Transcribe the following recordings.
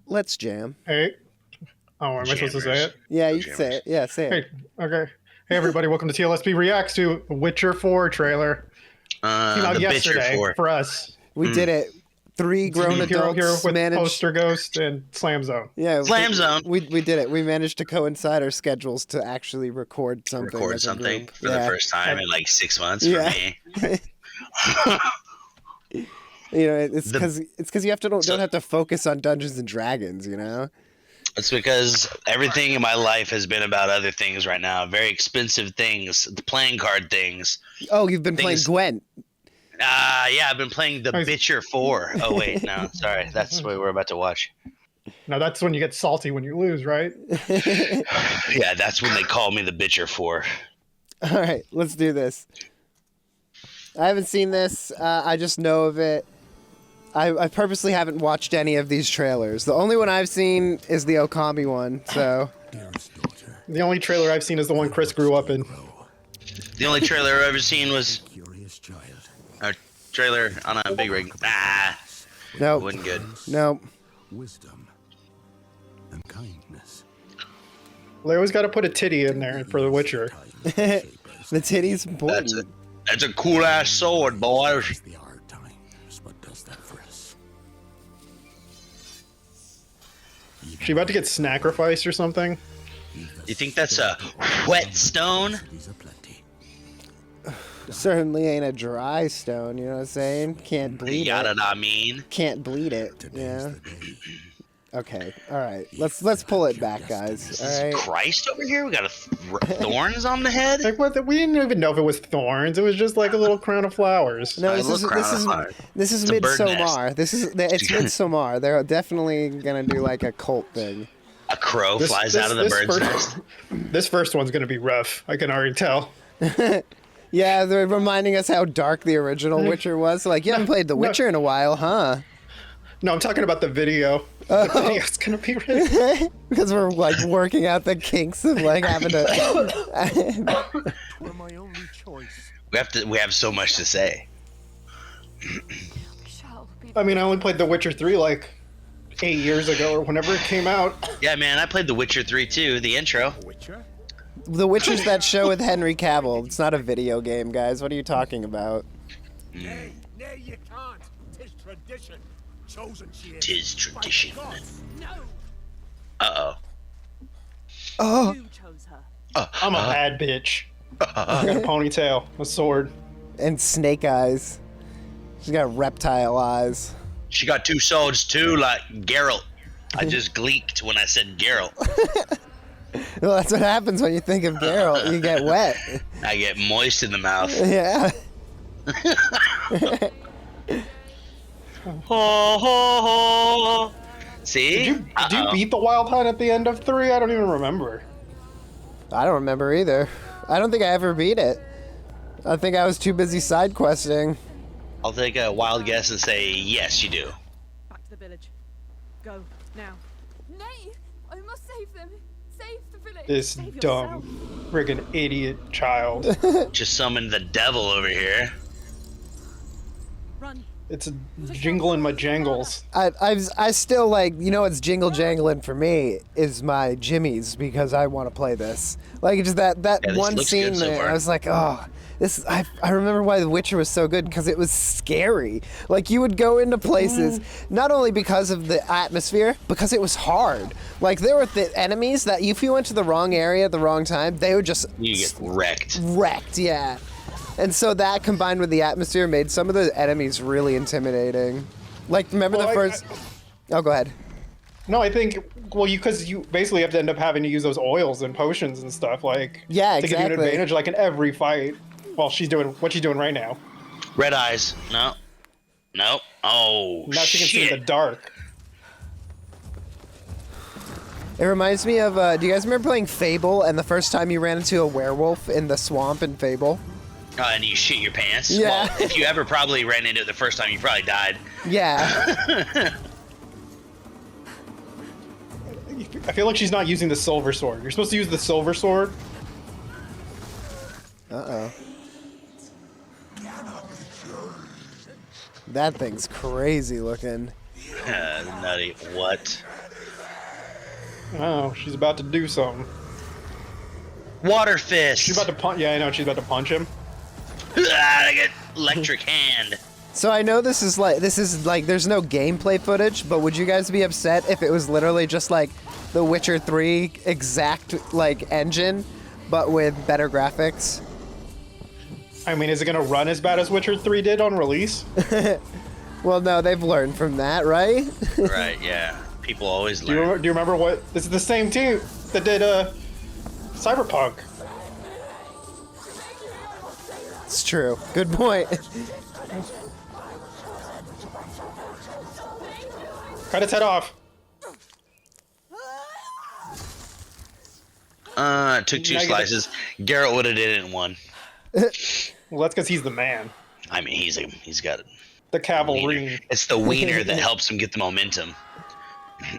Let's jam. Hey. Oh, am I supposed to say it? Yeah, you say it. Yeah, say it. Hey, okay. Hey, everybody, welcome to TLSPReacts to Witcher 4 trailer. Came out yesterday for us. We did it. 3 grown adults here with managed... Poster Ghost and Slam Zone. Yeah, Slam Zone. We did it. We managed to coincide our schedules to actually record something. For the first time in like 6 months for me. You know, it's because you don't have to focus on Dungeons and Dragons. You know. It's because everything in my life has been about other things right now. Very expensive things, the playing card things. Oh, you've been playing Gwent. Yeah, I've been playing The Bitcher 4. Oh, wait, no, sorry. That's what we're about to watch. Now, that's when you get salty when you lose, right? Yeah, that's when they call me The Bitcher 4. All right, let's do this. I haven't seen this. I just know of it. I purposely haven't watched any of these trailers. The only one I've seen is the Okami one, so... The only trailer I've seen is the one Chris grew up in. The only trailer I've ever seen was a trailer on a big rig. Nope. Wasn't good. Nope. Wisdom and kindness. Well, they always got to put a titty in there for The Witcher. The titty's important. That's a cool-ass sword, boys. The hard times, what does that for us? She about to get sacrificed or something? You think that's a whetstone? Certainly ain't a dry stone, you know what I'm saying? Can't bleed You got it. it, I mean. Can't bleed it, yeah. Okay, alright. Let's pull it back, guys. Alright. Christ over here? We got thorns on the head? Like what? We didn't even know if it was thorns. It was just like a little crown of flowers. No, this is Midsommar. It's Midsommar. They're definitely gonna do like a cult thing. A crow flies out of the bird's nest. This first one's gonna be rough. I can already tell. Yeah, they're reminding us how dark the original Witcher was. Like, you haven't played The Witcher in a while, huh? No, I'm talking about the video. The video's gonna be really... Because we're, like, working out the kinks of, like, having to... Were my only choice. We have so much to say. I mean, I only played The Witcher 3, like, 8 years ago or whenever it came out. Yeah, man, I played The Witcher 3, too, the intro. Witcher? The Witcher's that show with Henry Cavill. It's not a video game, guys. What are you talking about? Nay, you can't. 'Tis tradition. Chosen she is. 'Tis tradition. No. Uh-oh. Oh. You chose her. I'm a bad bitch. I got a ponytail, a sword. And snake eyes. She's got reptile eyes. She got 2 swords, too, like Geralt. I just gleeked when I said Geralt. Well, that's what happens when you think of Geralt. You get wet. I get moist in the mouth. Yeah. See? Did you beat the Wild Hunt at the end of 3? I don't even remember. I don't remember either. I don't think I ever beat it. I think I was too busy side questing. I'll take a wild guess and say, yes, you do. Back to the village. Go, now. Nay! I must save them! Save the village! This Save dumb, friggin' idiot child. Just summoned the devil over here. Run. It's jingling my jangles. I still like, you know what's jingle jangling for me is my jimmies because I want to play this. Like just that one scene there, I was like, oh, this. I remember why The Witcher was so good because it was scary. Like you would go into places not only because of the atmosphere, because it was hard. Like there were the enemies that if you went to the wrong area at the wrong time, they would just get wrecked. Wrecked, yeah. And so that combined with the atmosphere made some of the enemies really intimidating. Like, remember the first... Oh, go ahead. No, I think, well, because you basically have to end up having to use those oils and potions and stuff, like... Yeah, to give you an advantage, like, in every fight. Well, she's doing... What's she doing right now? Red eyes. No. Nope. Oh, now she can see in the dark. It reminds me of, do you guys remember playing Fable and the first time you ran into a werewolf in the swamp in Fable? And you shit your pants? Yeah. Well, if you ever probably ran into it the first time, you probably died. Yeah. I feel like she's not using the silver sword. You're supposed to use the silver sword. Uh-oh. That thing's crazy looking. Nutty. What? Oh, she's about to do something. Water fist. She's about to punch. Yeah, I know. She's about to punch him. I get electric hand. So I know this is like there's no gameplay footage, but would you guys be upset if it was literally just like the Witcher 3 exact like engine, but with better graphics? I mean, is it gonna run as bad as Witcher 3 did on release? Well, no, they've learned from that, right? Right, yeah. People always learn. Do you remember what? This is the same team that did Cyberpunk. It's true. Good point. Cut its head off. Took 2 slices. Garrett would have did it in 1. Well, that's because he's the man. I mean, he's got The Cavil wiener. ring. It's the wiener that helps him get the momentum.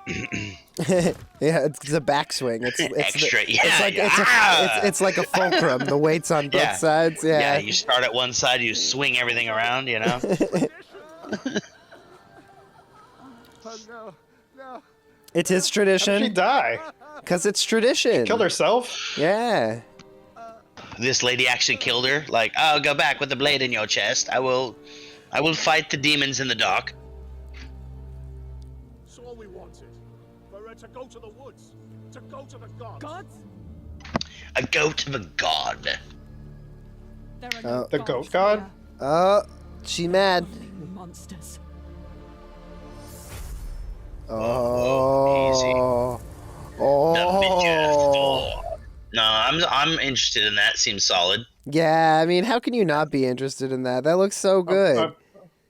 Yeah, it's a backswing. It's Extra, it's like a fulcrum. The weight's on both sides. Yeah. Yeah, you start at one side, you swing everything around, you know? Oh no, no. It is How did she tradition. die? Because it's tradition. Killed herself? Yeah. This lady actually killed her. Like, oh, go back with the blade in your chest. I will fight the demons in the dark. So all we wanted, for to go to the woods, to go to the gods. Gods? A goat of a god. There are no The gods goat god? here. Oh, she mad. Monsters. Oh. Oh. No, I'm interested in that. Seems solid. Yeah, I mean, how can you not be interested in that? That looks so good.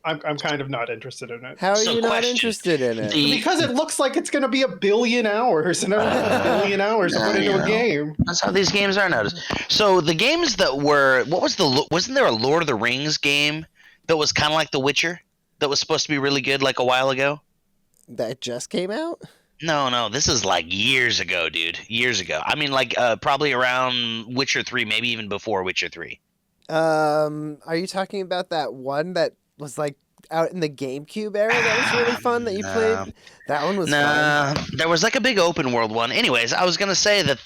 I'm kind of not interested in it. How are So you not question, interested in it? Because it looks like it's going to be 1 billion hours, and everything a billion hours to put into a game. That's how these games are nowadays. So the games that were, wasn't there a Lord of the Rings game that was kind of like The Witcher that was supposed to be really good like a while ago? That just came out? No, this is like years ago, dude. Years ago. I mean, like probably around Witcher 3, maybe even before Witcher 3. Are you talking about that one that was like out in the GameCube era that was really fun that you played? That one was fun. There was like a big open world one. Anyways, I was gonna say that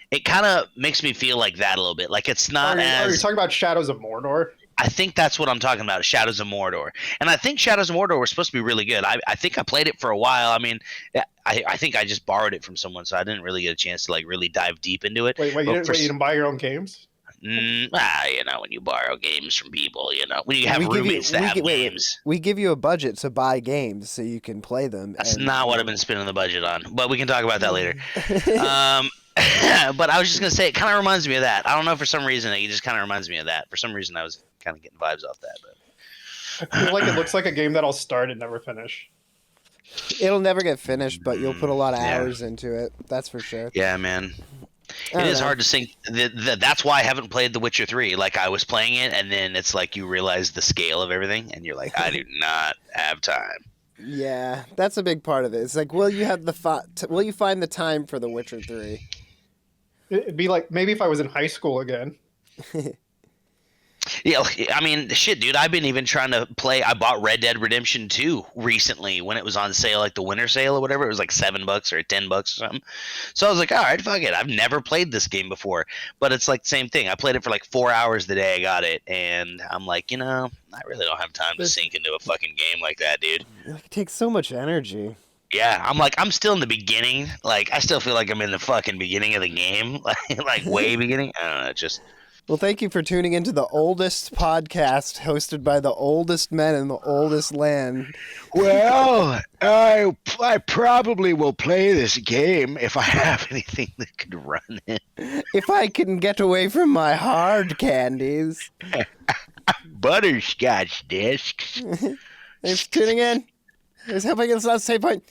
it kind of makes me feel like that a little bit. Like it's not Are you talking about Shadows of Mordor? I think that's what I'm talking about, Shadows of Mordor. And I think Shadows of Mordor was supposed to be really good. I think I played it for a while. I mean, I think I just borrowed it from someone, so I didn't really get a chance to like really dive deep into it. Wait, you didn't buy your own games? You know, when you borrow games from people, you know, when you have roommates that have games. We give you a budget to buy games so you can play them. That's not what I've been spending the budget on, but we can talk about that later. But I was just going to say, it kind of reminds me of that. I don't know, for some reason, it just kind of reminds me of that. For some reason, I was kind of getting vibes off that. But I feel like it looks like a game that I'll start and never finish. It'll never get finished, but you'll put a lot of hours into it. That's for sure. Yeah, man. It is hard to sink. That's why I haven't played The Witcher 3. Like, I was playing it, and then it's like you realize the scale of everything, and you're like, I do not have time. Yeah, that's a big part of it. It's like, will you find the time for The Witcher 3? It'd be like maybe if I was in high school again. Yeah, I mean, shit, dude. I've been even trying to play. I bought Red Dead Redemption 2 recently when it was on sale, like the winter sale or whatever. It was like $7 or $10 or something. So I was like, all right, fuck it. I've never played this game before, but it's like the same thing. I played it for like 4 hours the day I got it, and I'm like, you know, I really don't have time to sink into a fucking game like that, dude. It takes so much energy. Yeah, I'm still in the beginning. Like, I still feel like I'm in the fucking beginning of the game, like way beginning. I don't know, just. Well, thank you for tuning into the oldest podcast hosted by the oldest men in the oldest land. Well, I probably will play this game if I have anything that could run it. If I can get away from my hard candies. Butterscotch discs. Thanks for tuning in. Here's hoping it's not the same point.